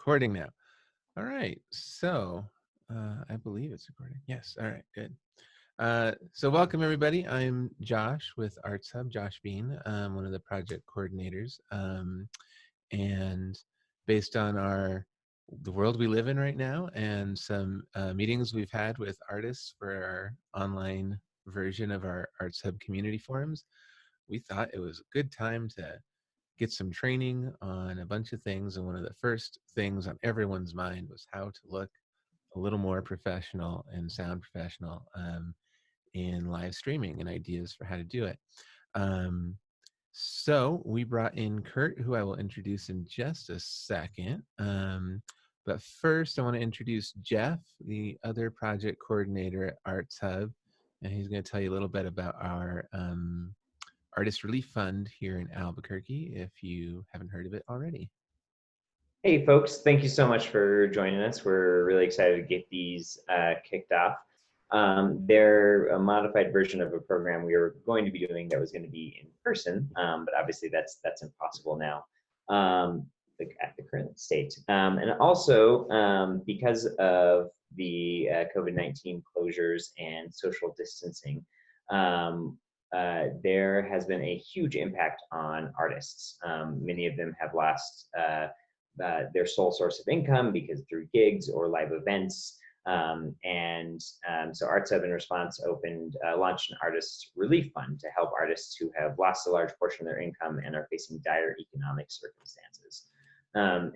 Recording now. All right. So I believe it's recording. Yes. All right. Good. So welcome everybody. I'm Josh with Arts Hub, Josh Bean, one of the project coordinators. And based on the world we live in right now and some meetings we've had with artists for our online version of our Arts Hub community forums, we thought it was a good time to get some training on a bunch of things. And one of the first things on everyone's mind was how to look a little more professional and sound professional in live streaming and ideas for how to do it. So we brought in Kurt, who I will introduce in just a second. But first, I want to introduce Jeff, the other project coordinator at Arts Hub, and he's going to tell you a little bit about our Artist Relief Fund here in Albuquerque, if you haven't heard of it already. Hey folks, thank you so much for joining us. We're really excited to get these kicked off. They're a modified version of a program we were going to be doing that was going to be in person, but obviously that's impossible now at the current state. And also because of the COVID-19 closures and social distancing, there has been a huge impact on artists. Many of them have lost their sole source of income because through gigs or live events. So Arts Hub in response launched an Artist Relief Fund to help artists who have lost a large portion of their income and are facing dire economic circumstances. The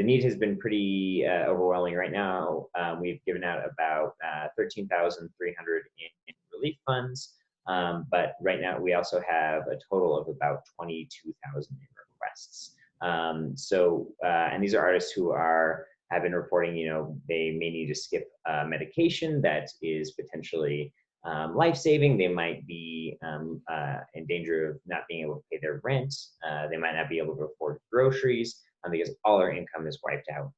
need has been pretty overwhelming right now. We've given out about 13,300 in relief funds, but right now we also have a total of about 22,000 in requests. And these are artists who have been reporting, they may need to skip medication that is potentially life-saving. They might be in danger of not being able to pay their rent. They might not be able to afford groceries because all our income is wiped out.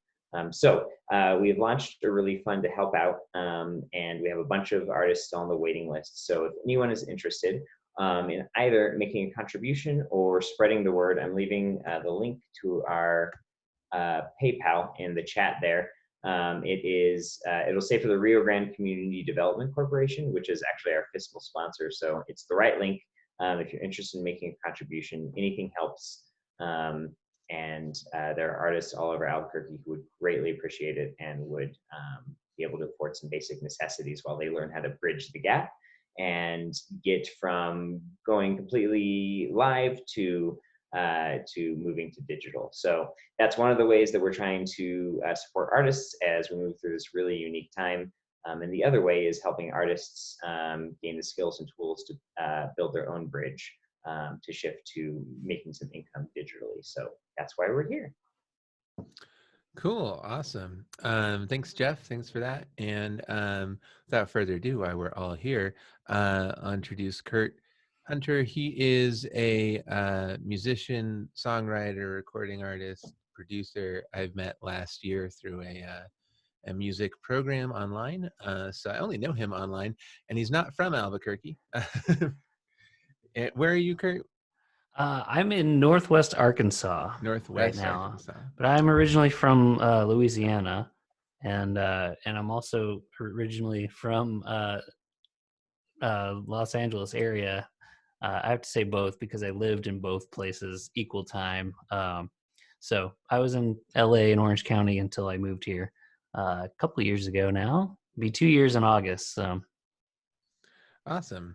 We've launched a relief fund to help out, and we have a bunch of artists still on the waiting list. So if anyone is interested in either making a contribution or spreading the word, I'm leaving the link to our PayPal in the chat there. It'll say for the Rio Grande Community Development Corporation, which is actually our fiscal sponsor. So it's the right link if you're interested in making a contribution. Anything helps. There are artists all over Albuquerque who would greatly appreciate it and would be able to afford some basic necessities while they learn how to bridge the gap and get from going completely live to moving to digital. So that's one of the ways that we're trying to support artists as we move through this really unique time. And the other way is helping artists gain the skills and tools to build their own bridge to shift to making some income digitally. So that's why we're here. Cool. Awesome. Thanks, Jeff. Thanks for that. And without further ado, while we're all here, I'll introduce Kurt Hunter. He is a musician, songwriter, recording artist, producer. I've met last year through a music program online. So I only know him online, and he's not from Albuquerque. Where are you, Kurt? I'm in Northwest Arkansas right now, Arkansas. But I'm originally from Louisiana, and I'm also originally from Los Angeles area. I have to say both because I lived in both places equal time. So I was in LA and Orange County until I moved here a couple of years ago now. It'll be 2 years in August. So. Awesome.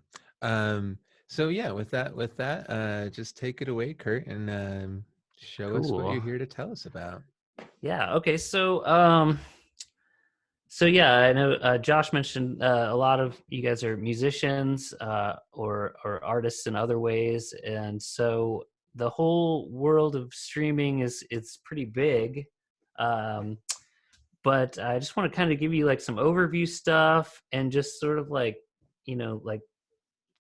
So yeah, with that, just take it away, Kurt, and show us what you're here to tell us about. Yeah. Okay. So yeah, I know Josh mentioned a lot of you guys are musicians or artists in other ways, and so the whole world of streaming it's pretty big. But I just want to kind of give you like some overview stuff and just sort of like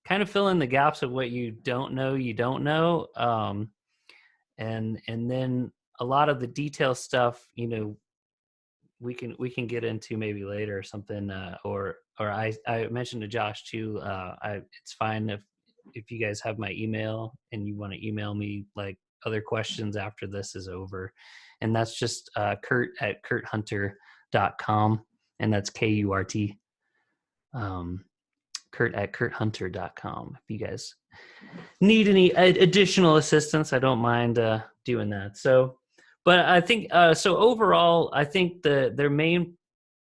kind of fill in the gaps of what you don't know. And then a lot of the detail stuff, we can get into maybe later or something. Or I mentioned to Josh too. It's fine if you guys have my email and you want to email me like other questions after this is over. And that's just Kurt at kurthunter.com. And that's KURT. Kurt at kurthunter.com. If you guys need any additional assistance, I don't mind doing that. So, but I think so overall, I think their main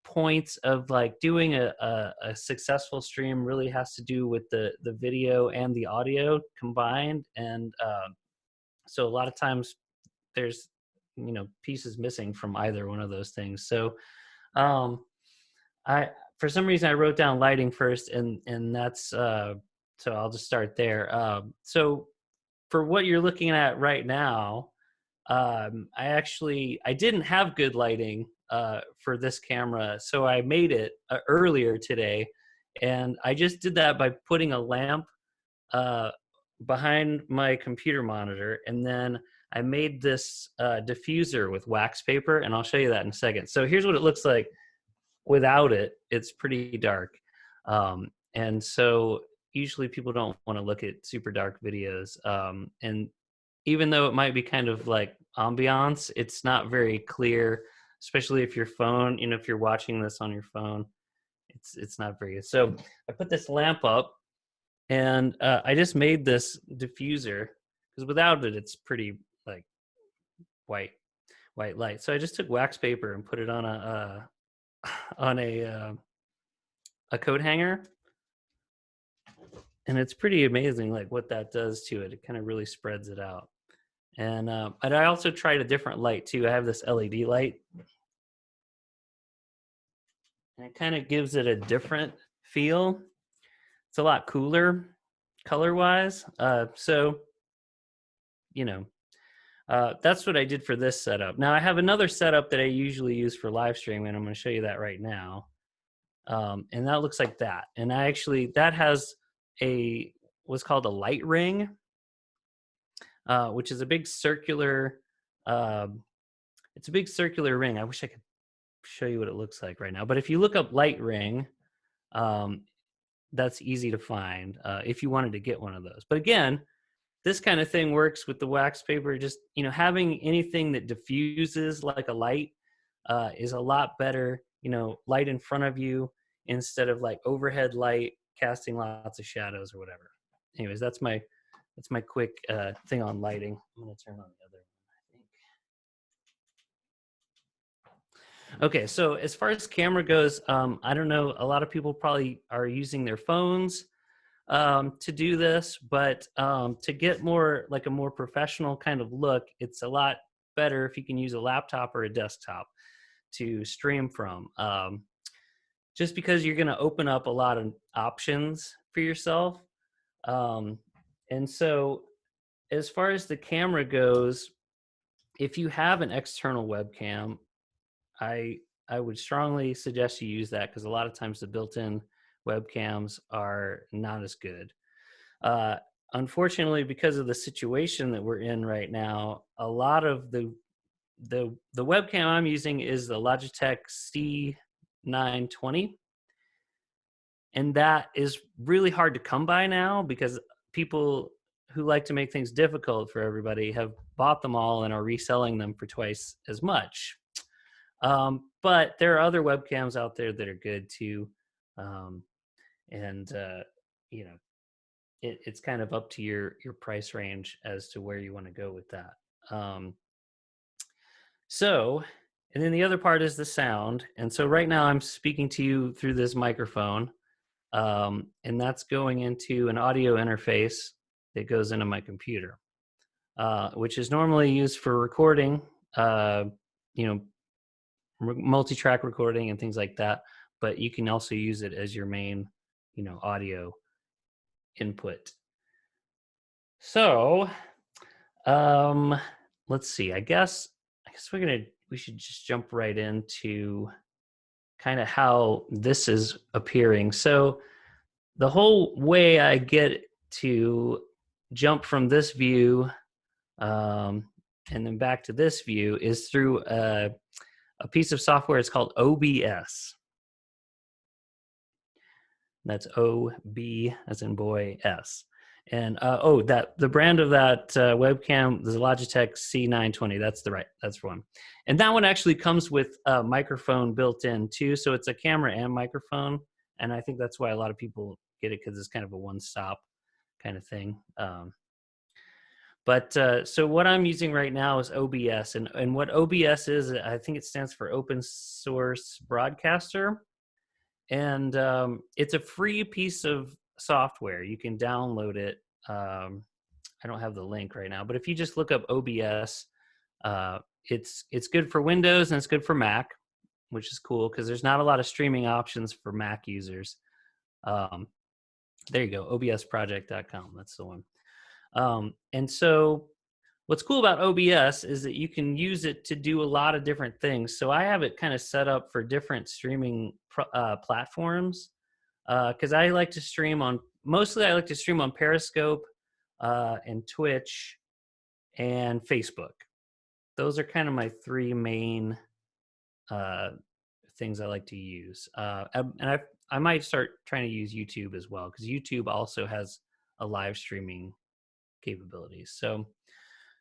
points of like doing a successful stream really has to do with the video and the audio combined. And so a lot of times there's, pieces missing from either one of those things. So for some reason I wrote down lighting first, and that's so I'll just start there. So for what you're looking at right now, I didn't have good lighting for this camera, so I made it earlier today, and I just did that by putting a lamp behind my computer monitor, and then I made this diffuser with wax paper, and I'll show you that in a second. So here's what it looks like without it. It's pretty dark, and so usually people don't want to look at super dark videos, and even though it might be kind of like ambiance, it's not very clear, especially if your phone, if you're watching this on your phone, it's not very good. So I put this lamp up, and I just made this diffuser because without it, it's pretty like white light. So I just took wax paper and put it on a coat hanger, and it's pretty amazing like what that does to it. It kind of really spreads it out. And I also tried a different light too. I have this LED light, and it kind of gives it a different feel. It's a lot cooler color-wise. So, that's what I did for this setup. Now I have another setup that I usually use for live streaming. I'm going to show you that right now. And that looks like that. And that has what's called a light ring, which is a big circular, it's a big circular ring. I wish I could show you what it looks like right now. But if you look up light ring, that's easy to find if you wanted to get one of those. But again, this kind of thing works with the wax paper. Just, having anything that diffuses like a light is a lot better, light in front of you instead of like overhead light casting lots of shadows or whatever. Anyways, that's my quick thing on lighting. I'm going to turn on the other one, I think. Okay, so as far as camera goes, I don't know, a lot of people probably are using their phones to do this, but to get more like a more professional kind of look, it's a lot better if you can use a laptop or a desktop to stream from. Just because you're going to open up a lot of options for yourself. And so as far as the camera goes, if you have an external webcam, I would strongly suggest you use that, because a lot of times the built-in webcams are not as good. Unfortunately, because of the situation that we're in right now, a lot of the webcam I'm using is the Logitech C920. And that is really hard to come by now, because people who like to make things difficult for everybody have bought them all and are reselling them for twice as much. But there are other webcams out there that are good too. It's kind of up to your price range as to where you want to go with that. And then the other part is the sound. And so right now I'm speaking to you through this microphone, and that's going into an audio interface that goes into my computer, which is normally used for recording, multi-track recording and things like that. But you can also use it as your main, audio input. So, let's see. I guess we should just jump right into kind of how this is appearing. So the whole way I get to jump from this view and then back to this view is through a piece of software. It's called OBS. That's O-B as in boy, S. And the brand of that webcam is a Logitech C920. That's the one. And that one actually comes with a microphone built in too. So it's a camera and microphone. And I think that's why a lot of people get it, because it's kind of a one-stop kind of thing. So what I'm using right now is OBS. And what OBS is, I think it stands for Open Source Broadcaster. And it's a free piece of software. You can download it. I don't have the link right now, but if you just look up OBS, it's good for Windows and it's good for Mac, which is cool because there's not a lot of streaming options for Mac users. There you go, obsproject.com. That's the one. And so what's cool about OBS is that you can use it to do a lot of different things. So I have it kind of set up for different streaming platforms because I like to stream on Periscope and Twitch and Facebook. Those are kind of my three main things I like to use. And I might start trying to use YouTube as well, because YouTube also has a live streaming capabilities.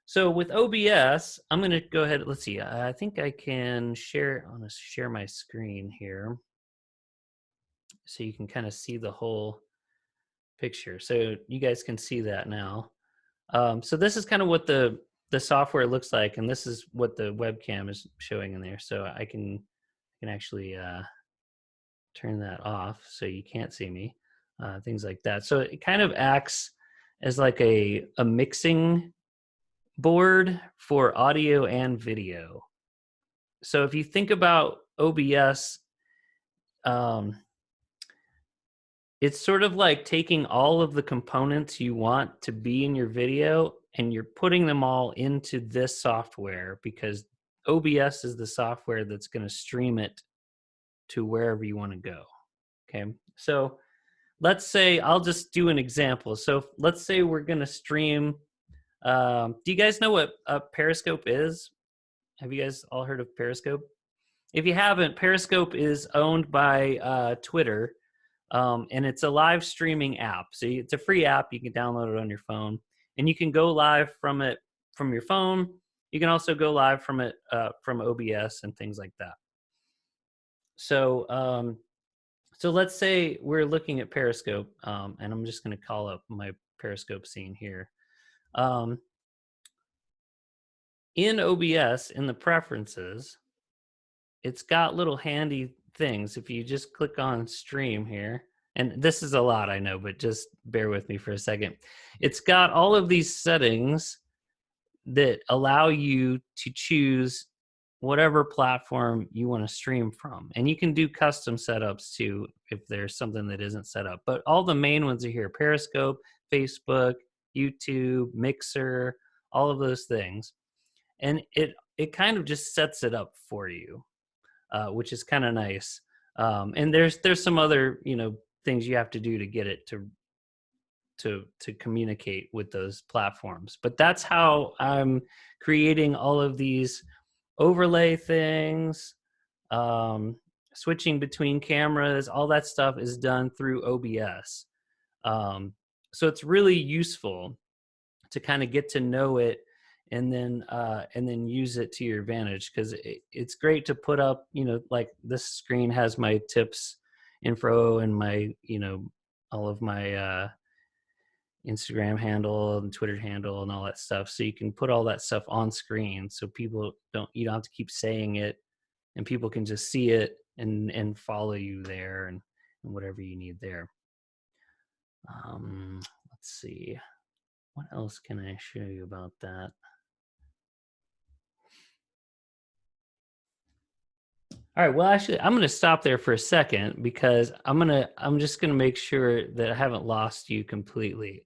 So with OBS, I'm going to go ahead. Let's see. I think I can share. I'm going to share my screen here so you can kind of see the whole picture. So you guys can see that now. So this is kind of what the software looks like, and this is what the webcam is showing in there. So I can actually turn that off so you can't see me, things like that. So it kind of acts as like a mixing board for audio and video. So if you think about OBS, it's sort of like taking all of the components you want to be in your video and you're putting them all into this software, because OBS is the software that's going to stream it to wherever you want to go. Okay. So let's say, I'll just do an example. So let's say we're going to stream. Do you guys know what Periscope is? Have you guys all heard of Periscope? If you haven't, Periscope is owned by Twitter, and it's a live streaming app. So it's a free app. You can download it on your phone, and you can go live from it from your phone. You can also go live from it from OBS and things like that. So so let's say we're looking at Periscope, and I'm just going to call up my Periscope scene here. In OBS, in the preferences, it's got little handy things. If you just click on stream here, and this is a lot, I know, but just bear with me for a second. It's got all of these settings that allow you to choose whatever platform you want to stream from. And you can do custom setups too if there's something that isn't set up. But all the main ones are here: Periscope, Facebook, YouTube, Mixer, all of those things. And it kind of just sets it up for you, which is kind of nice. And there's some other things you have to do to get it to communicate with those platforms. But that's how I'm creating all of these overlay things, switching between cameras. All that stuff is done through OBS. So it's really useful to kind of get to know it and then use it to your advantage, because it's great to put up, like this screen has my tips info and my, all of my Instagram handle and Twitter handle and all that stuff. So you can put all that stuff on screen so you don't have to keep saying it, and people can just see it and follow you there and whatever you need there. Let's see. What else can I show you about that? All right. Well, actually, I'm going to stop there for a second, because I'm just going to make sure that I haven't lost you completely,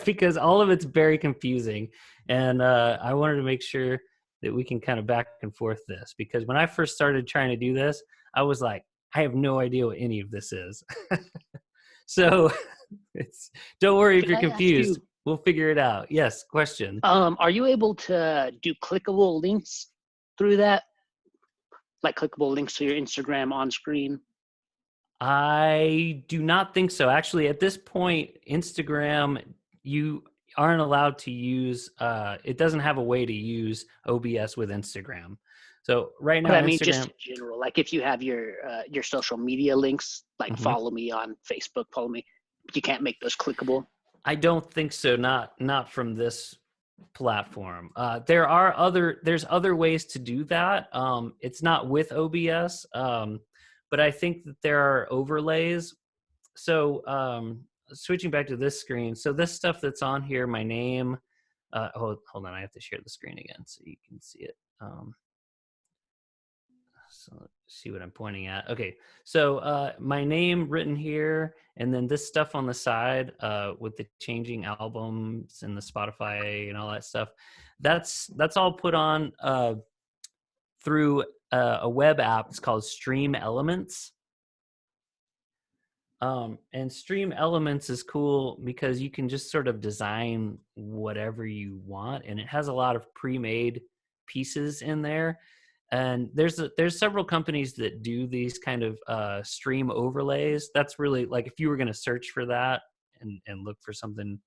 because all of it's very confusing. And I wanted to make sure that we can kind of back and forth this, because when I first started trying to do this, I was like, I have no idea what any of this is. So don't worry if you're confused. We'll figure it out. Yes. Question. Are you able to do clickable links through that? Like clickable links to your Instagram on screen? I do not think so. Actually, at this point, Instagram you aren't allowed to use. It doesn't have a way to use OBS with Instagram. So right now, But I mean, Instagram. just in general, like if you have your social media links, like Mhm. follow me on Facebook, follow me. You can't make those clickable. I don't think so. Not from this platform. There's other ways to do that. It's not with OBS, but I think that there are overlays. So switching back to this screen, so this stuff that's on here, my name. Hold on, I have to share the screen again so you can see it. So let's see what I'm pointing at. Okay, so my name written here, and then this stuff on the side with the changing albums and the Spotify and all that stuff. That's all put on through a web app. It's called Stream Elements. And Stream Elements is cool because you can just sort of design whatever you want, and it has a lot of pre-made pieces in there. And there's several companies that do these kind of stream overlays. That's really like if you were going to search for that and look for something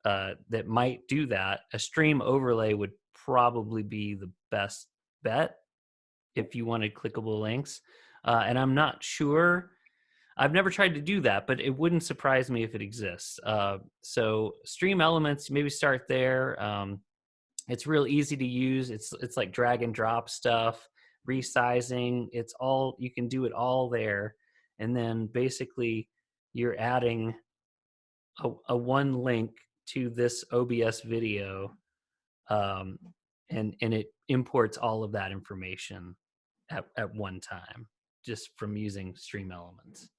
that might do that, a stream overlay would probably be the best bet if you wanted clickable links. And I'm not sure. I've never tried to do that, but it wouldn't surprise me if it exists. So Stream Elements, maybe start there. It's real easy to use. It's like drag and drop stuff, resizing. It's all, you can do it all there. And then basically you're adding a one link to this OBS video, and it imports all of that information at one time just from using Stream Elements.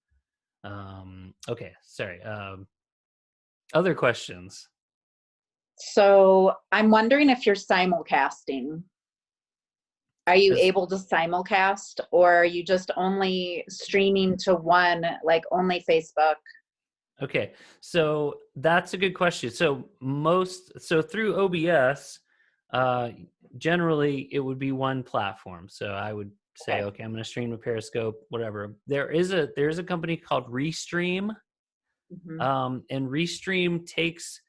Okay, sorry. Other questions? So I'm wondering if you're simulcasting. Are you Yes. able to simulcast, or are you just only streaming to one, like only Facebook? Okay, so that's a good question. So through OBS, generally it would be one platform. So I would say, okay, I'm going to stream to Periscope, whatever. There's a company called Restream, Mhm. and Restream takes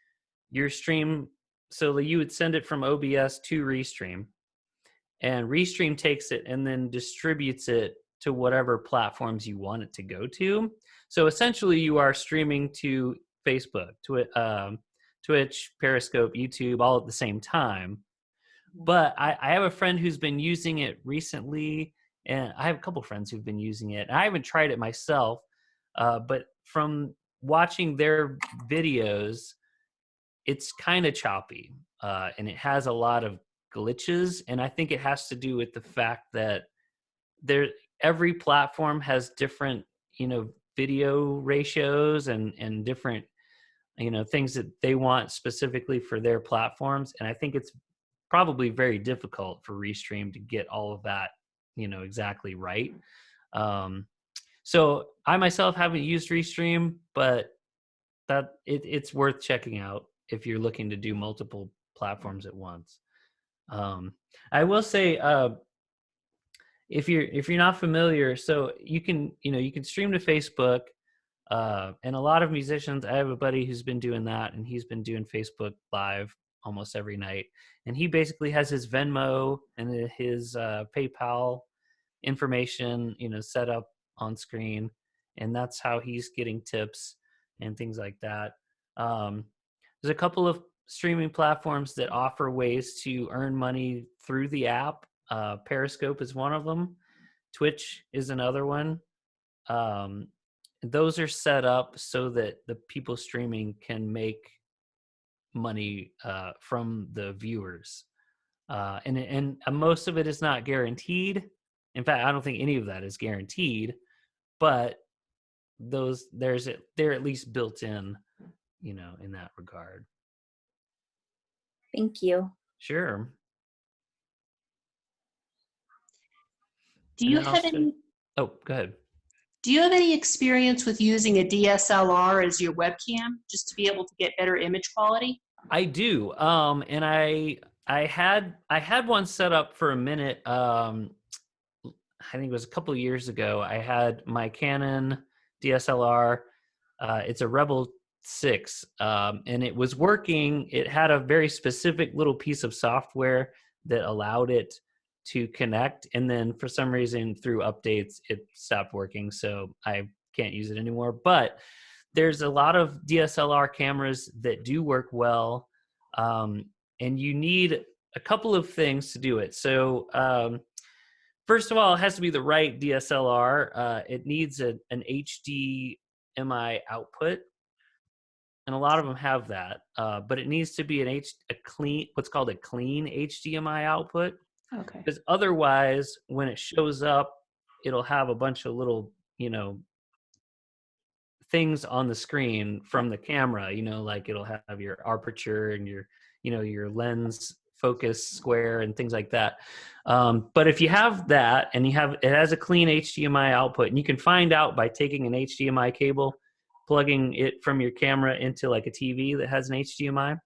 your stream. So you would send it from OBS to Restream, and Restream takes it and then distributes it to whatever platforms you want it to go to. So essentially, you are streaming to Facebook, Twitch, Periscope, YouTube, all at the same time. But I have a friend who's been using it recently, and I have a couple friends who've been using it. I haven't tried it myself, but from watching their videos, it's kind of choppy, and it has a lot of glitches. And I think it has to do with the fact that every platform has different, video ratios and different, things that they want specifically for their platforms. And I think it's probably very difficult for Restream to get all of that, exactly right. So I myself haven't used Restream, but it's worth checking out if you're looking to do multiple platforms at once. I will say, if you're not familiar, so you can stream to Facebook, and a lot of musicians. I have a buddy who's been doing that, and he's been doing Facebook Live almost every night. And he basically has his Venmo and his PayPal information, set up on screen, and that's how he's getting tips and things like that. There's a couple of streaming platforms that offer ways to earn money through the app. Periscope is one of them. Twitch is another one. Those are set up so that the people streaming can make money from the viewers, and most of it is not guaranteed. In fact, I don't think any of that is guaranteed, but they're at least built in, in that regard. Thank you. Sure. Do you And then have also- any? Oh, go ahead. Do you have any experience with using a DSLR as your webcam, just to be able to get better image quality? I do. And I had one set up for a minute. I think it was a couple of years ago. I had my Canon DSLR. It's a Rebel 6, and it was working. It had a very specific little piece of software that allowed it to connect, and then for some reason through updates it stopped working, so I can't use it anymore. But there's a lot of DSLR cameras that do work well, and you need a couple of things to do it. So first of all, it has to be the right DSLR. It needs an HDMI output, and a lot of them have that. But it needs to be a clean, what's called a clean HDMI output, Okay. because otherwise, when it shows up, it'll have a bunch of little, things on the screen from the camera. Like it'll have your aperture and your lens focus square and things like that. But if you have that and it has a clean HDMI output, and you can find out by taking an HDMI cable, plugging it from your camera into like a TV that has an HDMI,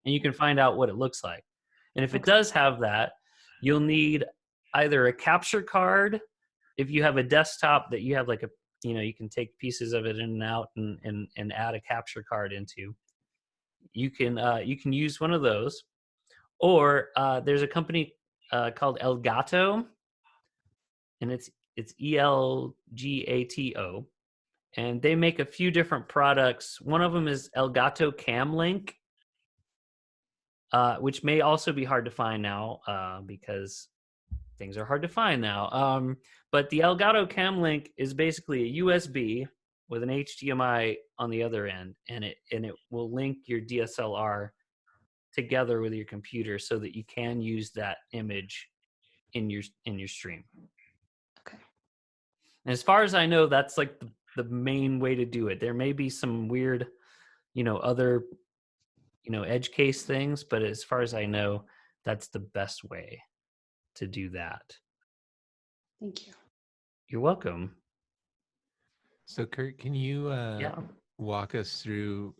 and you can find out what it looks like. And if it does have that, you'll need either a capture card. If you have a desktop that you have like you can take pieces of it in and out and add a capture card into, you can use one of those. Or there's a company called Elgato, and it's Elgato, and they make a few different products. One of them is Elgato Camlink, which may also be hard to find now because things are hard to find now. But the Elgato Camlink is basically a USB with an HDMI on the other end, and it will link your DSLR together with your computer so that you can use that image in your stream. Okay. And as far as I know, that's like the main way to do it. There may be some weird, other, edge case things, but as far as I know, that's the best way to do that. Thank you. You're welcome. So Kurt, can you Yeah. walk us through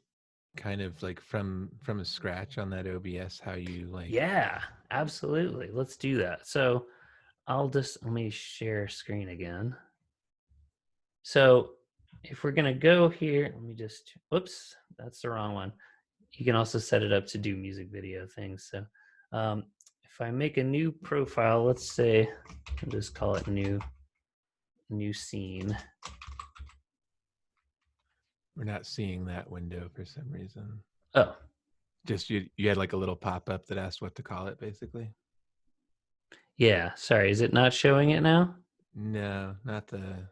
kind of like from a scratch on that OBS, how you like? Yeah, absolutely. Let's do that. So let me share screen again. So if we're going to go here, whoops, that's the wrong one. You can also set it up to do music video things. So if I make a new profile, let's say, I'll just call it new scene. We're not seeing that window for some reason. Oh, Just you had like a little pop-up that asked what to call it, basically. yeah. Sorry, is it not showing it now? No, not the.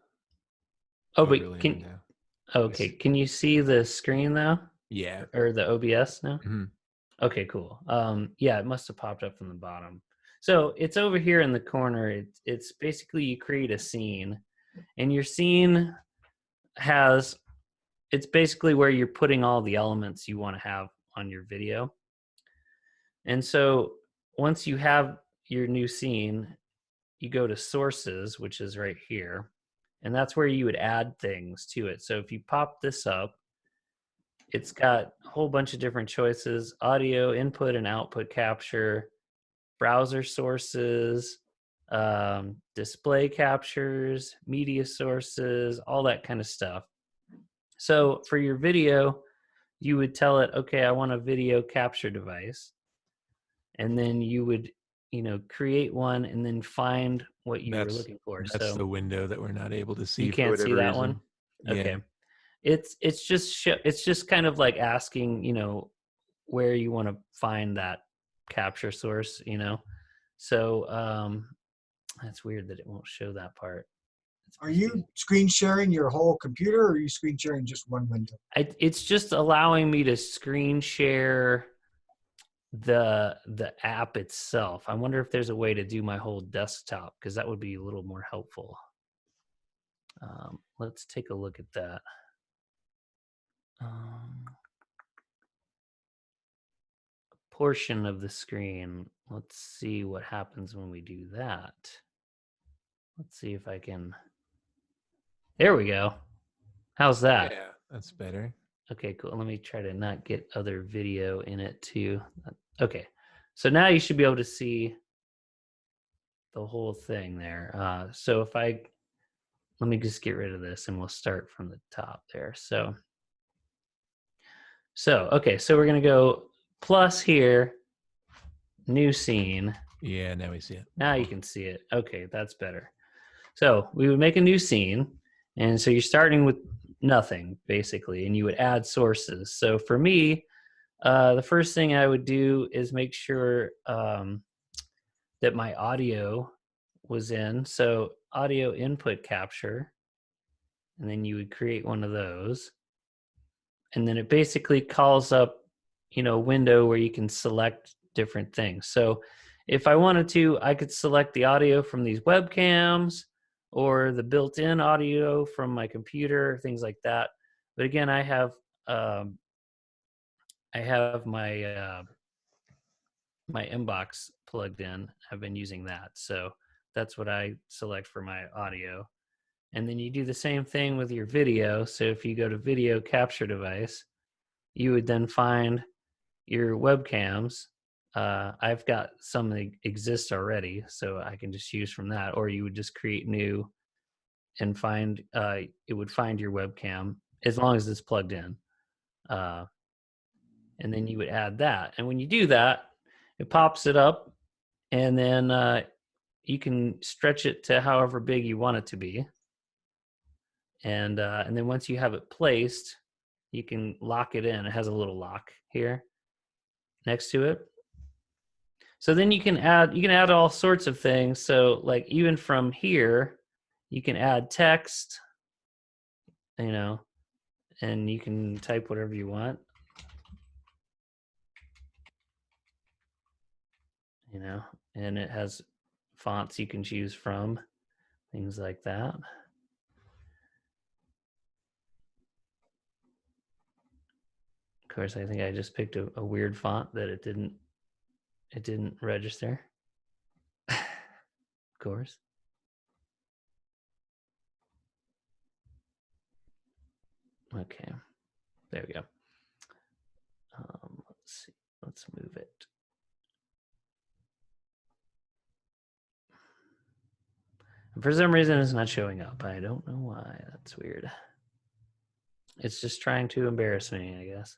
Oh, but overlay window. okay. Can you see the screen now? Yeah. Or the OBS now? Mm-hmm. Okay, cool. Yeah, it must have popped up from the bottom. So it's over here in the corner. It's basically you create a scene, and your scene it's basically where you're putting all the elements you want to have on your video. And so once you have your new scene, you go to sources, which is right here, and that's where you would add things to it. So if you pop this up, it's got a whole bunch of different choices: audio, input and output capture, browser sources, display captures, media sources, all that kind of stuff. So for your video, you would tell it, okay, I want a video capture device. And then you would, create one and then find what you were looking for. That's the window that we're not able to see. You can't see that one? Okay. Yeah. It's just kind of like asking, where you want to find that capture source, So that's weird that it won't show that part. Are you screen sharing your whole computer, or are you screen sharing just one window? It's just allowing me to screen share the app itself. I wonder if there's a way to do my whole desktop, because that would be a little more helpful. Let's take a look at that. Portion of the screen. Let's see what happens when we do that. Let's see if I can. There we go. How's that? Yeah, that's better. Okay, cool. Let me try to not get other video in it too. Okay, so now you should be able to see the whole thing there. So let me just get rid of this and we'll start from the top there. So So, okay, so we're going to go plus here, new scene. Yeah, now we see it. Now you can see it. Okay, that's better. So we would make a new scene. And so you're starting with nothing, basically, and you would add sources. So for me, the first thing I would do is make sure that my audio was in. So audio input capture. And then you would create one of those. And then it basically calls up, a window where you can select different things. So if I wanted to, I could select the audio from these webcams or the built-in audio from my computer, things like that. But again, I have my my inbox plugged in. I've been using that, so that's what I select for my audio. And then you do the same thing with your video. So if you go to video capture device, you would then find your webcams. I've got some that exist already, so I can just use from that. Or you would just create new and find it would find your webcam as long as it's plugged in. And then you would add that. And when you do that, it pops it up, and then you can stretch it to however big you want it to be. And then once you have it placed, you can lock it in. It has a little lock here next to it. So then you can add all sorts of things. So like even from here, you can add text, and you can type whatever you want. And it has fonts you can choose from, things like that. Of course, I think I just picked a weird font that it didn't register. Of course. Okay, there we go. Let's see. Let's move it. And for some reason, it's not showing up. I don't know why. That's weird. It's just trying to embarrass me, I guess.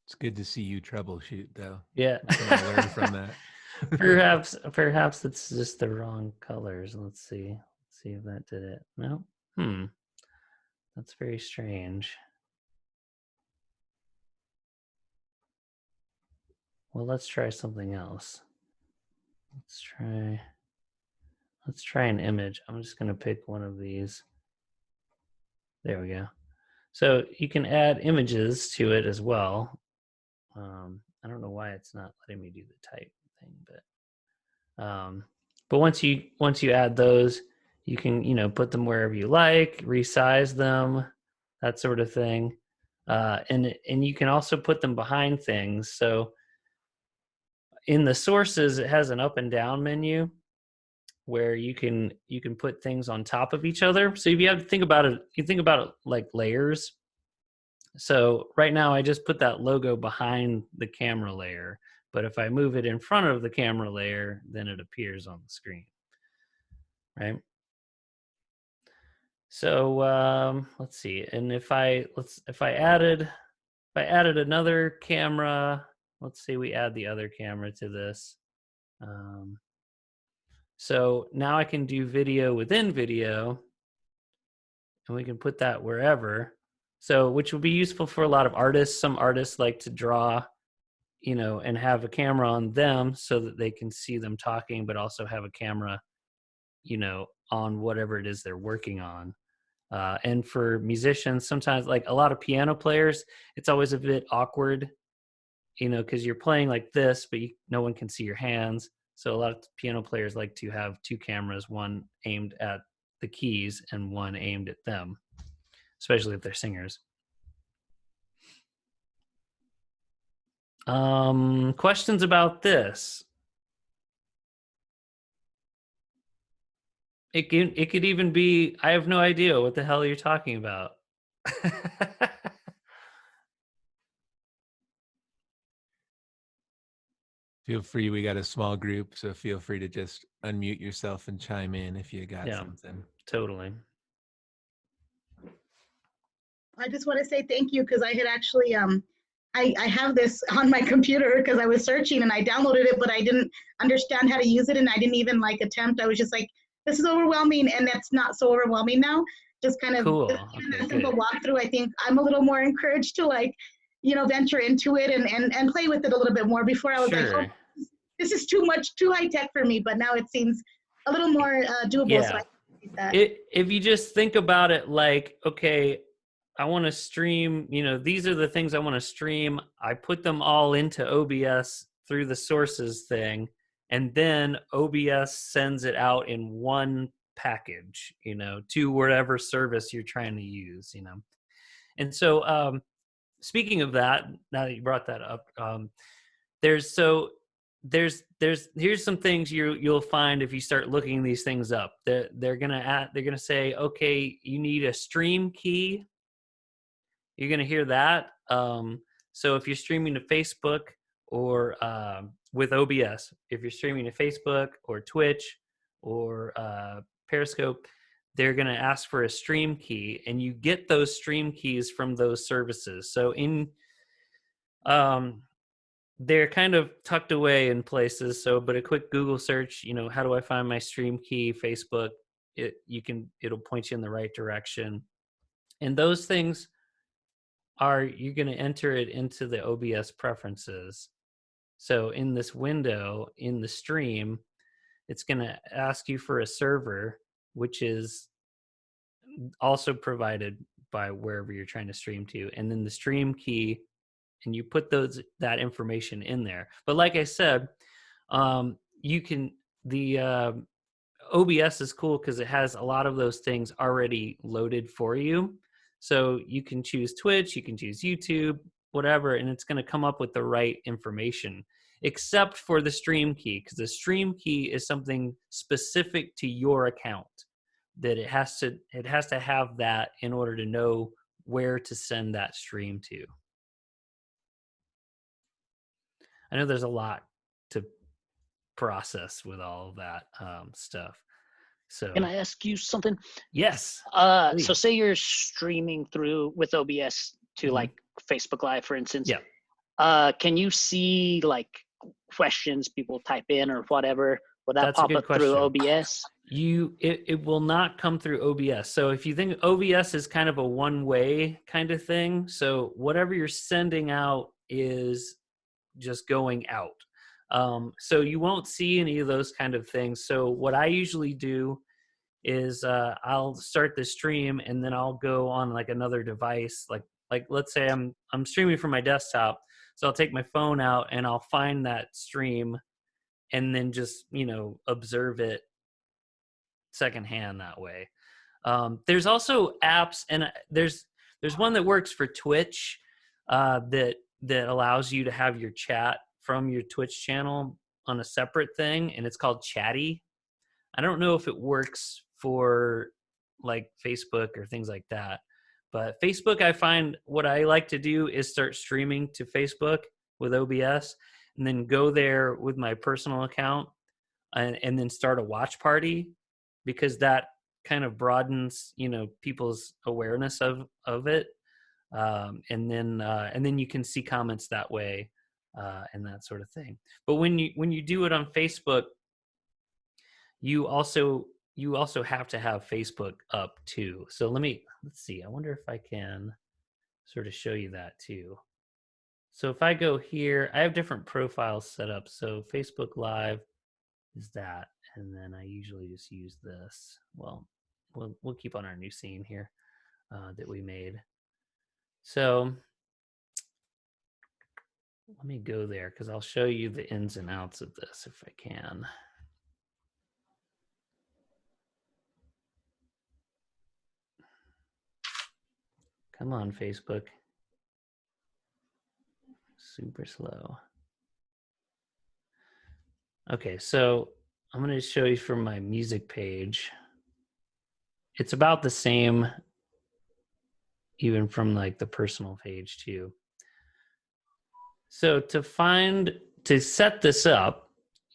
It's good to see you troubleshoot, though. Yeah. We can all learn from that. Perhaps it's just the wrong colors. Let's see. Let's see if that did it. No. That's very strange. Well, let's try something else. Let's try an image. I'm just going to pick one of these. There we go. So you can add images to it as well. I don't know why it's not letting me do the type thing, but once you add those, you can put them wherever you like, resize them, that sort of thing, and you can also put them behind things. So in the sources, it has an up and down menu where you can put things on top of each other. So if you have to think about it like layers. So right now I just put that logo behind the camera layer, but if I move it in front of the camera layer, then it appears on the screen, right? So let's see. And if I added another camera, let's say we add the other camera to this. So now I can do video within video, and we can put that wherever. So, which would be useful for a lot of artists. Some artists like to draw, and have a camera on them so that they can see them talking, but also have a camera, on whatever it is they're working on. And for musicians, sometimes, like a lot of piano players, it's always a bit awkward, because you're playing like this, but no one can see your hands. So a lot of piano players like to have two cameras, one aimed at the keys and one aimed at them, especially if they're singers. Questions about this? It could even be, I have no idea what the hell you're talking about. Feel free. We got a small group, so feel free to just unmute yourself and chime in if you got Yeah. something. Totally. I just want to say thank you because I had actually I have this on my computer because I was searching and I downloaded it, but I didn't understand how to use it and I didn't even like attempt. I was just like, this is overwhelming, and that's not so overwhelming now. Just kind of Cool. even Okay, a simple good. walkthrough. I think I'm a little more encouraged to like, venture into it and play with it a little bit more. Before I was like, oh, Sure. this is too much, too high tech for me. But now it seems a little more doable. So Yeah. I appreciate that. If you just think about it like, okay, I want to stream, these are the things I want to stream. I put them all into OBS through the sources thing, and then OBS sends it out in one package, to whatever service you're trying to use, And so, speaking of that, now that you brought that up, there's here's some things you'll find if you start looking these things up. They're gonna say, okay, you need a stream key. You're gonna hear that. So if you're streaming to Facebook or with OBS, if you're streaming to Facebook or Twitch or Periscope, they're gonna ask for a stream key, and you get those stream keys from those services. So they're kind of tucked away in places. But a quick Google search, how do I find my stream key? Facebook, it'll point you in the right direction. And those things you're going to enter it into the OBS preferences. So in this window, in the stream, it's going to ask you for a server, which is also provided by wherever you're trying to stream to, and then the stream key, and you put that information in there. But like I said, the OBS is cool because it has a lot of those things already loaded for you. So you can choose Twitch, you can choose YouTube, whatever, and it's going to come up with the right information, except for the stream key, because the stream key is something specific to your account, that it has to have that in order to know where to send that stream to. I know there's a lot to process with all of that stuff. So Can I ask you something? yes. So please. say you're streaming through with OBS to Mhm. like Facebook Live, for instance. Yeah. Can you see like questions people type in or whatever? Will that That's a pop good up through question. OBS? It will not come through OBS. So if you think OBS is kind of a one-way kind of thing, so whatever you're sending out is just going out. So you won't see any of those kind of things. So what I usually do is I'll start the stream and then I'll go on like another device. Like let's say I'm streaming from my desktop. So I'll take my phone out and I'll find that stream and then just, observe it secondhand that way. There's also apps, and there's one that works for Twitch that allows you to have your chat from your Twitch channel on a separate thing, and it's called Chatty. I don't know if it works for like Facebook or things like that, but Facebook, I find what I like to do is start streaming to Facebook with OBS and then go there with my personal account and then start a watch party, because that kind of broadens, people's awareness of it. And then you can see comments that way and that sort of thing. But when you do it on Facebook, you also have to have Facebook up too. So let's see. I wonder if I can sort of show you that too. So if I go here, I have different profiles set up. So Facebook Live is that, and then I usually just use this. Well, we'll keep on our new scene here that we made. So let me go there because I'll show you the ins and outs of this if I can. Come on, Facebook. Super slow. Okay, so I'm going to show you from my music page. It's about the same even from like the personal page too. So to set this up,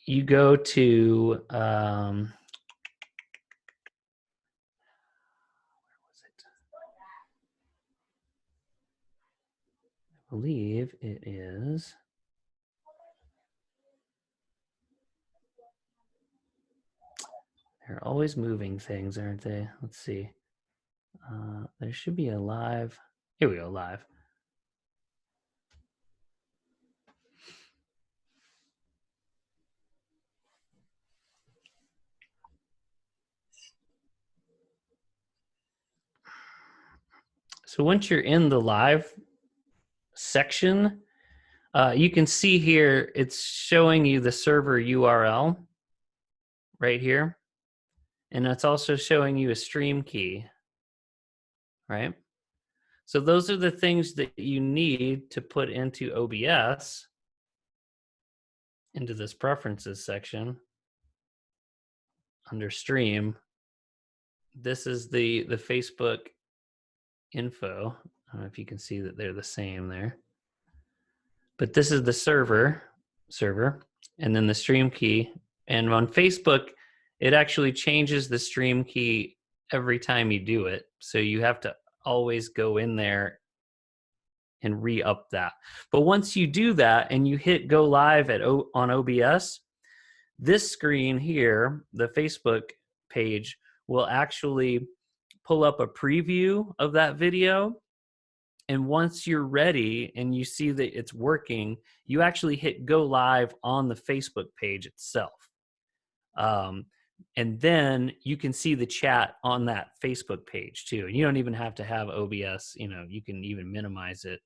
you go to where was it? believe it is. They're always moving things, aren't they? Let's see. There should be a live. Here we go, live. So once you're in the live section, you can see here it's showing you the server URL right here. And it's also showing you a stream key, right? So those are the things that you need to put into OBS, into this preferences section under stream. This is the Facebook info. I don't know if you can see that they're the same there. But this is the server, and then the stream key. And on Facebook, it actually changes the stream key every time you do it. So you have to always go in there and re-up that. But once you do that and you hit go live on OBS, this screen here, the Facebook page, will actually pull up a preview of that video. And once you're ready and you see that it's working, you actually hit go live on the Facebook page itself. And then you can see the chat on that Facebook page too. And you don't even have to have OBS, you can even minimize it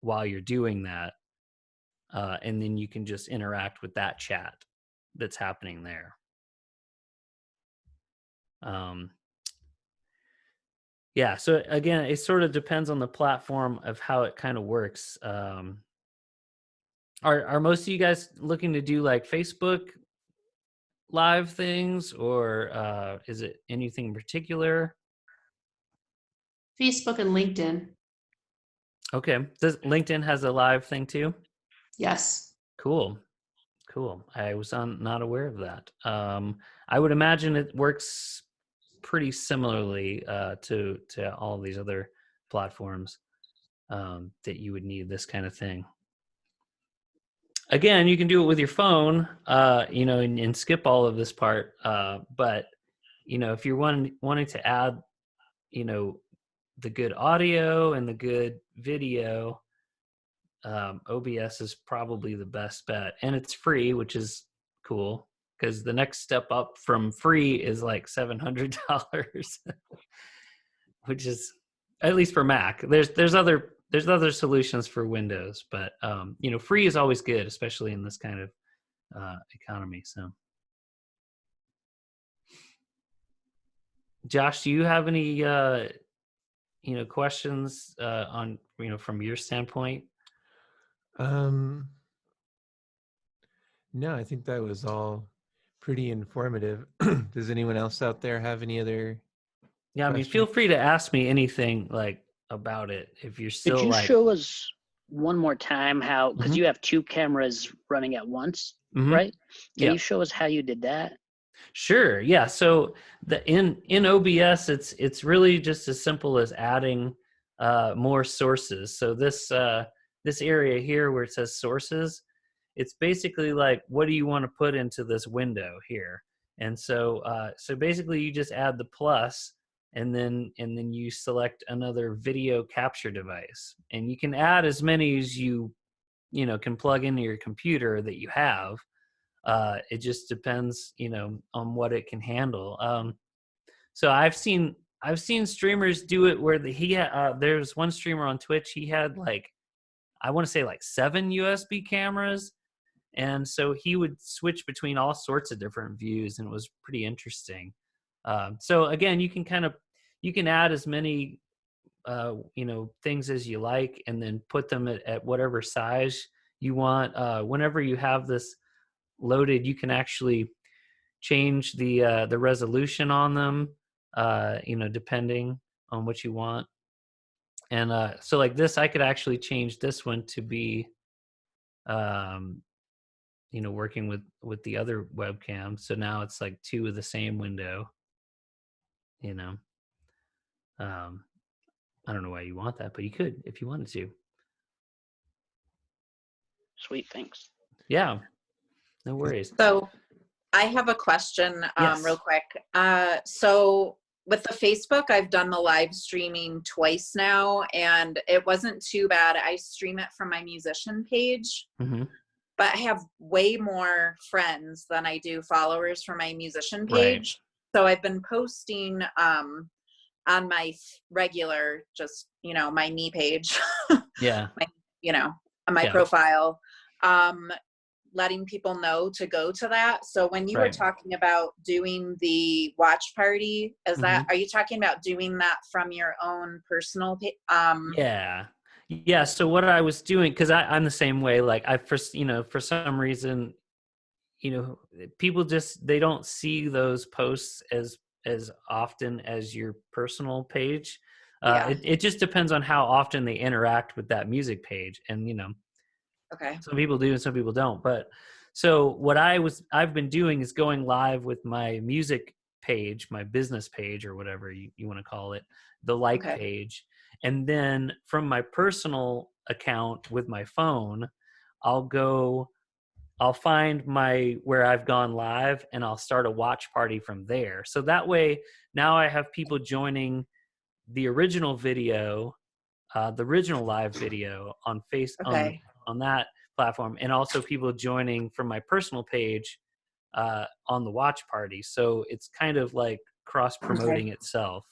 while you're doing that. And then you can just interact with that chat that's happening there. Yeah, so again, it sort of depends on the platform of how it kind of works. Are most of you guys looking to do like Facebook live things, or is it anything in particular? Facebook and LinkedIn. Okay, does LinkedIn has a live thing too? Yes. Cool. I was not aware of that. I would imagine it works pretty similarly to all of these other platforms that you would need this kind of thing. Again, you can do it with your phone, and skip all of this part. But if you're wanting to add, the good audio and the good video, OBS is probably the best bet, and it's free, which is cool. Because the next step up from free is like $700, which is, at least for Mac. There's other solutions for Windows, but free is always good, especially in this kind of economy. So, Josh, do you have any questions on from your standpoint? No, I think that was all pretty informative. Does anyone else out there have any other? Yeah, I mean, feel free to ask me anything like about it if you're still Could you like. show us one more time how, because you have two cameras running at once, right? Can you show us how you did that? Sure. Yeah. So in OBS, it's really just as simple as adding more sources. So this area here where it says sources, it's basically like, what do you want to put into this window here? And so basically you just add the plus, and then you select another video capture device, and you can add as many as you can plug into your computer that you have. It just depends, on what it can handle. So I've seen streamers do it where there's one streamer on Twitch. He had I want to say 7 USB cameras. And so he would switch between all sorts of different views, and it was pretty interesting. So again, you can add as many, things as you like, and then put them at whatever size you want. Whenever you have this loaded, you can actually change the resolution on them, depending on what you want. And so like this, I could actually change this one to be, working with the other webcam. So now it's like 2 of the same window, I don't know why you want that, but you could if you wanted to. Sweet, thanks. Yeah, no worries. So I have a question Yes. real quick. So with the Facebook, I've done the live streaming twice now, and it wasn't too bad. I stream it from my musician page, Hmm. but I have way more friends than I do followers for my musician Right. page. So I've been posting on my regular, just, my me page, Yeah. on my Yeah. profile, letting people know to go to that. So when you were Right. talking about doing the watch party, are you talking about doing that from your own personal Yeah. So what I was doing, because I'm the same way. Like I first, for some reason, people just they don't see those posts as often as your personal page. Yeah. It just depends on how often they interact with that music page, and Okay. some people do and some people don't. But so what I've been doing is going live with my music page, my business page, or whatever you want to call it, the like Okay. page. And then from my personal account with my phone, I'll find where I've gone live, and I'll start a watch party from there. So that way now I have people joining the original video, the original live video on Okay. on that platform, and also people joining from my personal page on the watch party. So it's kind of like cross promoting itself.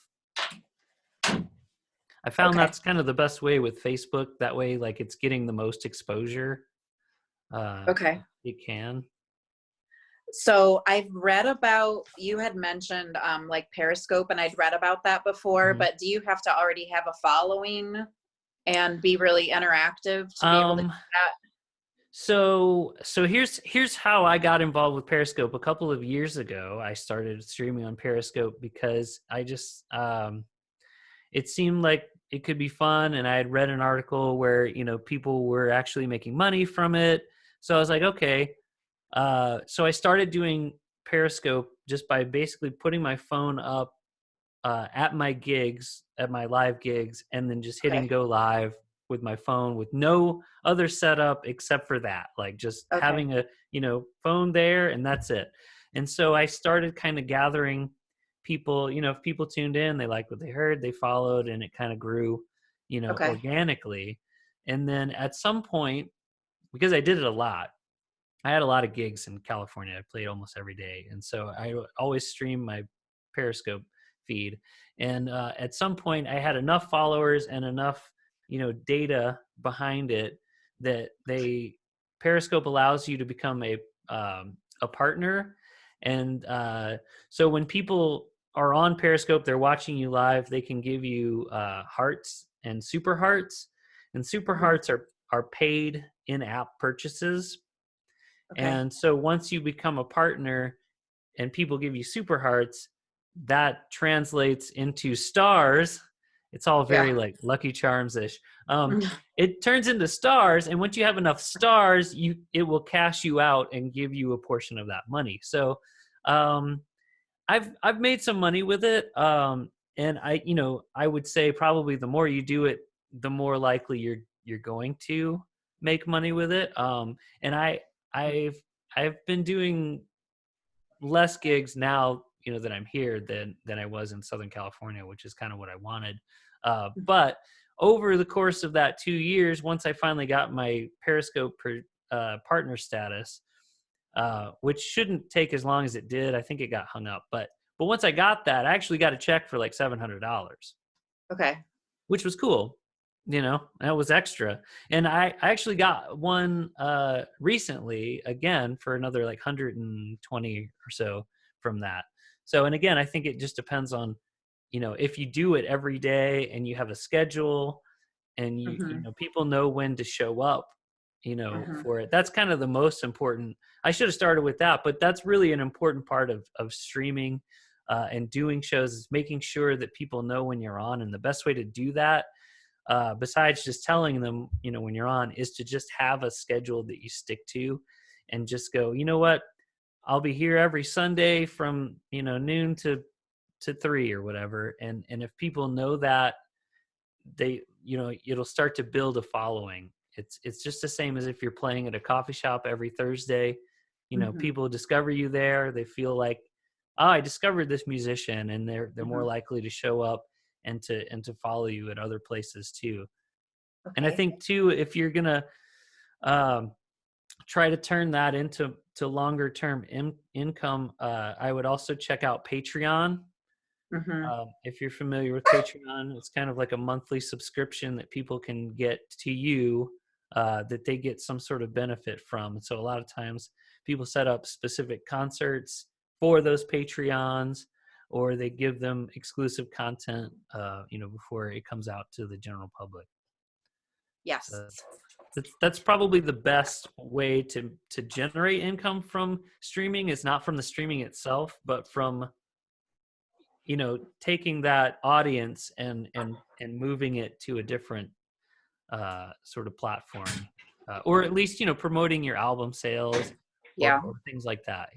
I found Okay. that's kind of the best way with Facebook. That way, like, it's getting the most exposure. Okay. It can. So I've read about, you had mentioned like Periscope, and I'd read about that before, Mhm. but do you have to already have a following and be really interactive to be able to do that? So here's how I got involved with Periscope. A couple of years ago, I started streaming on Periscope because I just it seemed like it could be fun, and I had read an article where people were actually making money from it. So I was like, okay. So I started doing Periscope just by basically putting my phone up at my gigs, at my live gigs, and then just hitting Okay. go live with my phone with no other setup except for that, like just Okay. having a phone there, and that's it. And so I started kind of gathering people. If people tuned in, they liked what they heard, they followed, and it kind of grew Okay. organically. And then at some point, because I did it a lot, I had a lot of gigs in California. I played almost every day, and so I always stream my Periscope feed. And at some point, I had enough followers and enough, data behind it that Periscope allows you to become a partner. And so when people are on Periscope, they're watching you live. They can give you hearts and super hearts, and super hearts are paid in-app purchases. Okay. And so once you become a partner and people give you super hearts, that translates into stars. It's all very like Lucky Charms-ish. It turns into stars, and once you have enough stars, it will cash you out and give you a portion of that money. So I've made some money with it. And I would say probably the more you do it, the more likely you're going to make money with it. And I've been doing less gigs now, that I'm here than I was in Southern California, which is kind of what I wanted. But over the course of that 2 years, once I finally got my Periscope partner status, which shouldn't take as long as it did, I think it got hung up. But once I got that, I actually got a check for like $700. Okay. Which was cool. That was extra. And I actually got one recently again for another like 120 or so from that. So, and again, I think it just depends on, if you do it every day and you have a schedule and people know when to show up, for it. That's kind of the most important. I should have started with that, but that's really an important part of streaming and doing shows, is making sure that people know when you're on. And the best way to do that, besides just telling them, when you're on, is to just have a schedule that you stick to and just go, you know what, I'll be here every Sunday from, noon to 3 or whatever. And if people know that, they, it'll start to build a following. it's just the same as if you're playing at a coffee shop every Thursday. You know, Mhm. people discover you there. They feel like, oh, I discovered this musician, and they're more likely to show up and to follow you at other places too. And I Okay. think too, if you're gonna try to turn that into longer term income, I would also check out Patreon. If you're familiar with Patreon, it's kind of like a monthly subscription that people can get to you, that they get some sort of benefit from. And so a lot of times people set up specific concerts for those Patreons, or they give them exclusive content, before it comes out to the general public. Yes. So that's probably the best way to generate income from streaming, is not from the streaming itself, but from taking that audience and moving it to a different sort of platform, or at least promoting your album sales, Yeah, or things like that.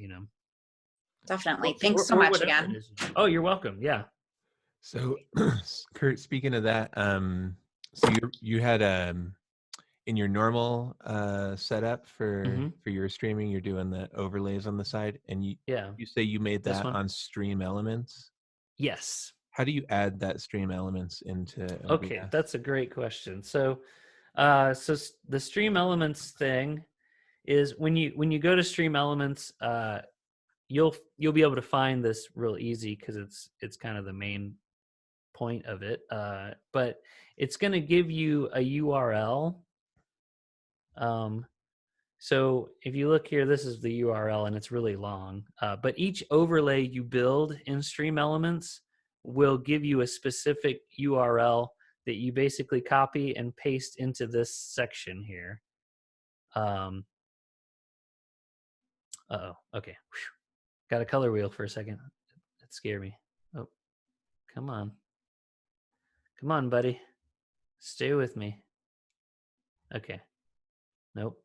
definitely. Or- Thanks so or much whatever it again. is. Oh, you're welcome. Yeah. So, Kurt, speaking of that, so you had in your normal setup for your streaming, you're doing the overlays on the side, and Yeah. you say you made This that one? on Stream Elements. Yes. How do you add that Stream Elements into OBS? Okay, that's a great question. So, the Stream Elements thing is when you go to Stream Elements, you'll be able to find this real easy, because it's kind of the main point of it. But it's going to give you a URL. So if you look here, this is the URL, and it's really long. But each overlay you build in Stream Elements will give you a specific URL that you basically copy and paste into this section here. Uh-oh, okay. Whew. Got a color wheel for a second. That scared me. Oh, come on. Come on, buddy. Stay with me. Okay. Nope.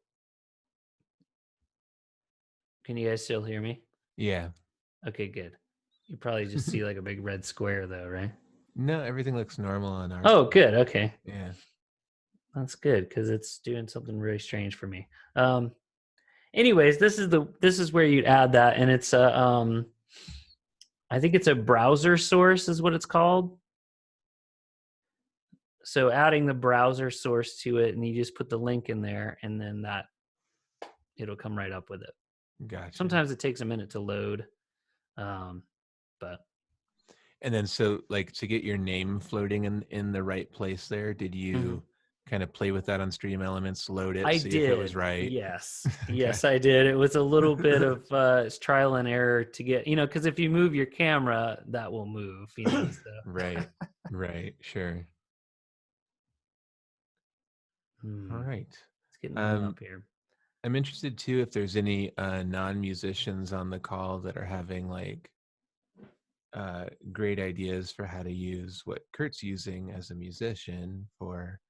Can you guys still hear me? Yeah. Okay, good. You probably just see like a big red square though, right? No, everything looks normal on our. Oh, screen. good. Okay. Yeah. That's good, because it's doing something really strange for me. Anyways, this is where you'd add that, and it's I think it's a browser source is what it's called. So adding the browser source to it, and you just put the link in there, and then it'll come right up with it. Gotcha. Sometimes it takes a minute to load, but. And then, so like to get your name floating in the right place there, did you kind of play with that on Stream Elements, load it, I see did. if it was right? Yes. Okay. Yes, I did. It was a little bit of trial and error to get, because if you move your camera, that will move, so. Right. Sure. All right. It's getting up here. I'm interested too if there's any non-musicians on the call that are having like great ideas for how to use what Kurt's using as a musician for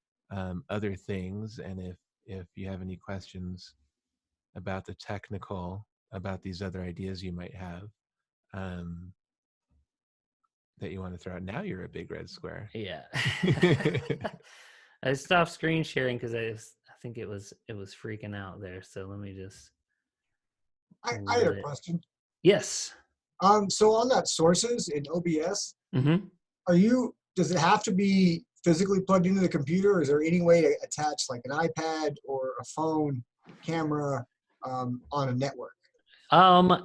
other things, and if you have any questions about the technical, about these other ideas you might have that you want to throw out. Now you're a big red square. Yeah. I stopped screen sharing because I think it was freaking out there. So let me just. I had a question. Yes. So on that sources in OBS, Mm-hmm. does it have to be physically plugged into the computer? Or is there any way to attach like an iPad or a phone camera on a network?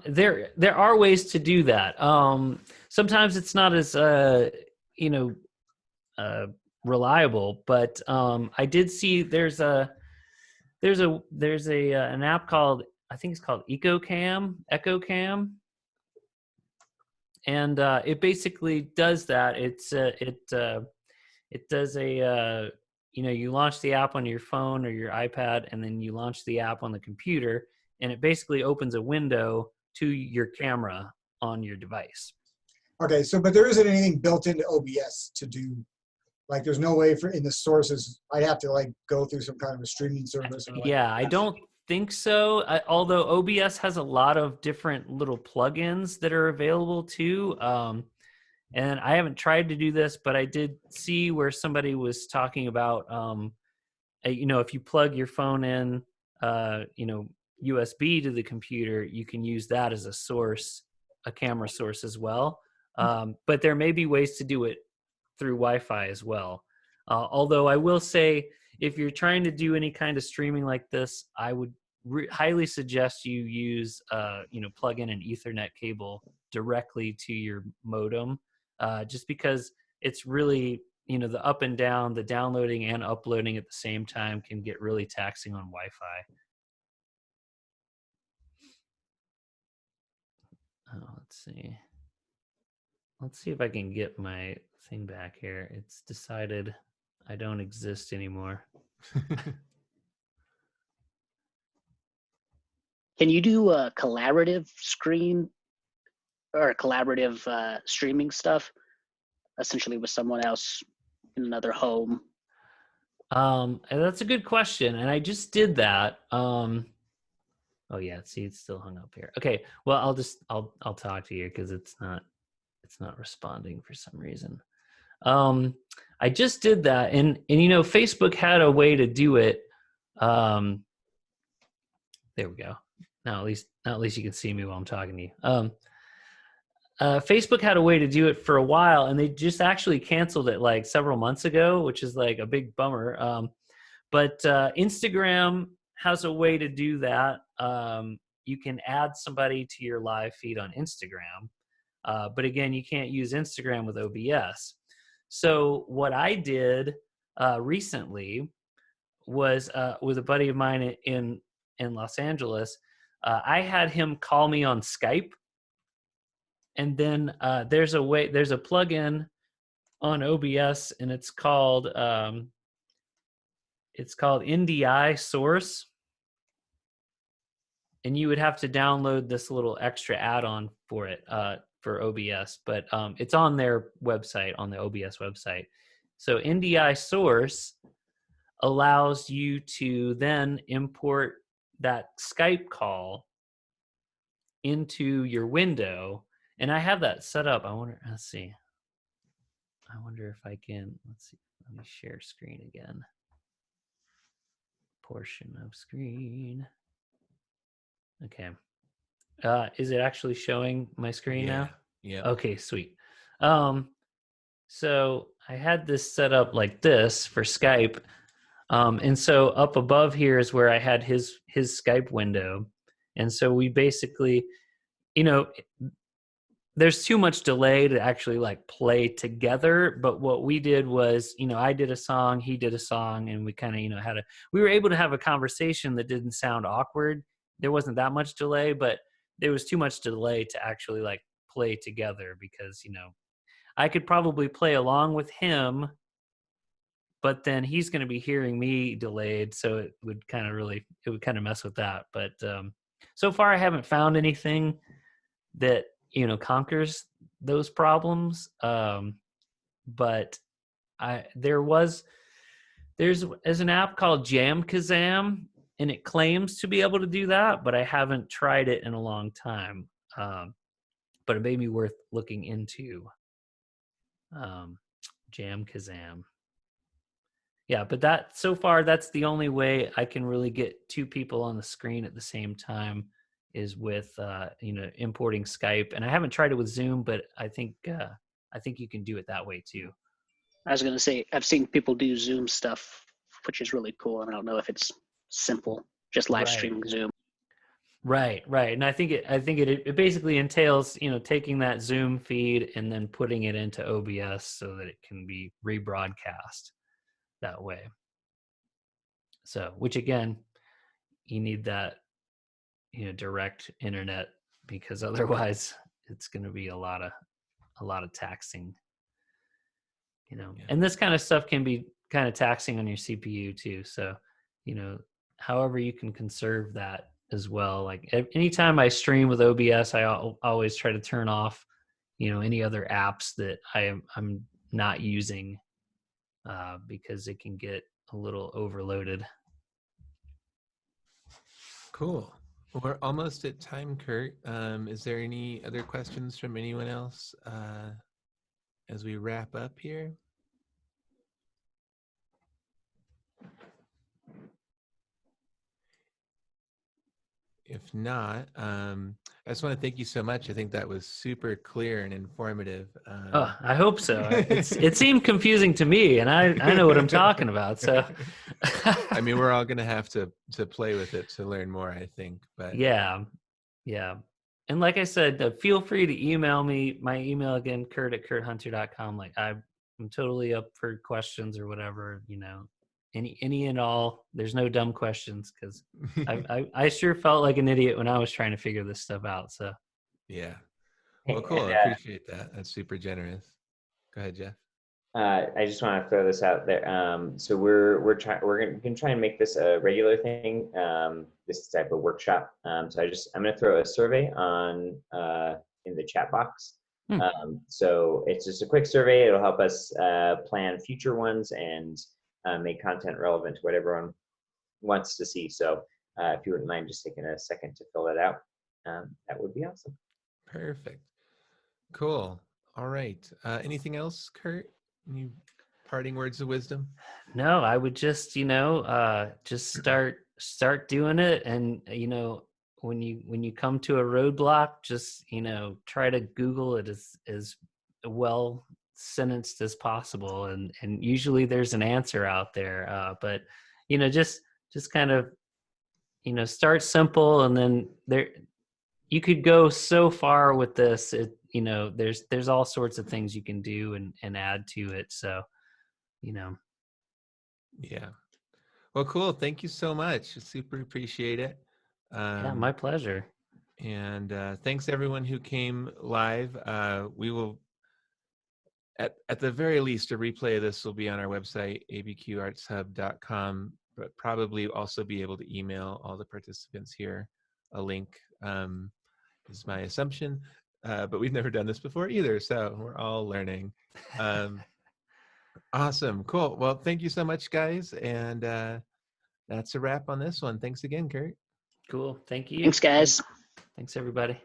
There are ways to do that. Sometimes it's not as reliable, but I did see there's an app called, I think it's called EchoCam, and it basically does that. It does you launch the app on your phone or your iPad, and then you launch the app on the computer, and it basically opens a window to your camera on your device. Okay, but there isn't anything built into OBS to do, like there's no way in the sources, I'd have to like go through some kind of a streaming service. Or Yeah, I don't think so. Although OBS has a lot of different little plugins that are available too. And I haven't tried to do this, but I did see where somebody was talking about you know, if you plug your phone in, you know, USB to the computer, you can use that as a source, a camera source as well. But there may be ways to do it through Wi-Fi as well. Although I will say, if you're trying to do any kind of streaming like this, I would highly suggest you use, you know, plug in an Ethernet cable directly to your modem, just because it's really, you know, the up and down, the downloading and uploading at the same time can get really taxing on Wi-Fi. Let's see. Let's see if I can get my thing back here. It's decided I don't exist anymore. Can you do a collaborative screen or collaborative streaming stuff, essentially with someone else in another home? And that's a good question, and I just did that. Oh yeah, see, it's still hung up here. Okay, well, I'll talk to you because it's not responding for some reason. I just did that, and you know, Facebook had a way to do it. There we go. Now at least you can see me while I'm talking to you. Facebook had a way to do it for a while, and they just actually canceled it like several months ago, which is like a big bummer. But Instagram has a way to do that. You can add somebody to your live feed on Instagram, but again, you can't use Instagram with OBS. So what I did recently was with a buddy of mine in Los Angeles. I had him call me on Skype, and then there's a plugin on OBS, and it's called NDI Source, and you would have to download this little extra add-on for it for OBS, but it's on their website, on the OBS website. So NDI Source allows you to then import that Skype call into your window, and I have that set up. Let's see. I wonder if I can, let's see, let me share screen again. Portion of screen. Okay. Is it actually showing my screen now? Yeah. Okay, sweet. So I had this set up like this for Skype. And so up above here is where I had his Skype window. And so we basically, you know, there's too much delay to actually like play together. But what we did was, you know, I did a song, he did a song, and we kind of, you know, we were able to have a conversation that didn't sound awkward. There wasn't that much delay, but there was too much delay to actually like play together because, you know, I could probably play along with him, but then he's going to be hearing me delayed. So it would kind of mess with that. But so far I haven't found anything that, you know, conquers those problems. But there's an app called JamKazam, and it claims to be able to do that, but I haven't tried it in a long time. But it may be worth looking into. JamKazam. Yeah, but so far that's the only way I can really get two people on the screen at the same time is with you know, importing Skype. And I haven't tried it with Zoom, but I think you can do it that way too. I was going to say, I've seen people do Zoom stuff, which is really cool. And I don't know if it's simple, just live streaming Zoom. Right. And I think it basically entails, you know, taking that Zoom feed and then putting it into OBS so that it can be rebroadcast that way. So, which again, you need that, you know, direct internet, because otherwise it's going to be a lot of taxing, you know. Yeah. And this kind of stuff can be kind of taxing on your CPU too. So, you know, however you can conserve that as well. Like anytime I stream with OBS, I always try to turn off, you know, any other apps that I'm not using, because it can get a little overloaded. Cool. We're almost at time, Kurt. Is there any other questions from anyone else as we wrap up here? if not, I just want to thank you so much. I think that was super clear and informative. Oh, I hope so. It seemed confusing to me, and I know what I'm talking about. So, I mean, we're all going to have to play with it to learn more, I think. But yeah. And like I said, feel free to email me. My email again, Kurt@kurthunter.com. Like I'm totally up for questions or whatever. Any and all. There's no dumb questions because I sure felt like an idiot when I was trying to figure this stuff out. So yeah. Hey, Well, cool. and, I appreciate that. That's super generous. Go ahead, Jeff. I just want to throw this out there. So we're gonna try and make this a regular thing. This type of workshop. So I'm gonna throw a survey on in the chat box. So it's just a quick survey. It'll help us plan future ones and make content relevant to what everyone wants to see. So if you wouldn't mind just taking a second to fill that out, that would be awesome. Perfect. Cool. All right. Anything else, Kurt? Any parting words of wisdom? no, I would just just start doing it, and when you come to a roadblock, just try to Google it as well sentenced as possible, and usually there's an answer out there. But just kind of start simple, and then you could go so far with this. There's all sorts of things you can do and add to it. So, Yeah. Well, cool. Thank you so much. Super appreciate it. Yeah, my pleasure. And thanks everyone who came live. We will, at the very least, a replay of this will be on our website, abqartshub.com, but probably also be able to email all the participants here a link, is my assumption. But we've never done this before either, so we're all learning. Awesome. Cool. Well, thank you so much, guys. And that's a wrap on this one. Thanks again, Kurt. Cool. Thank you. Thanks, guys. Thanks, everybody.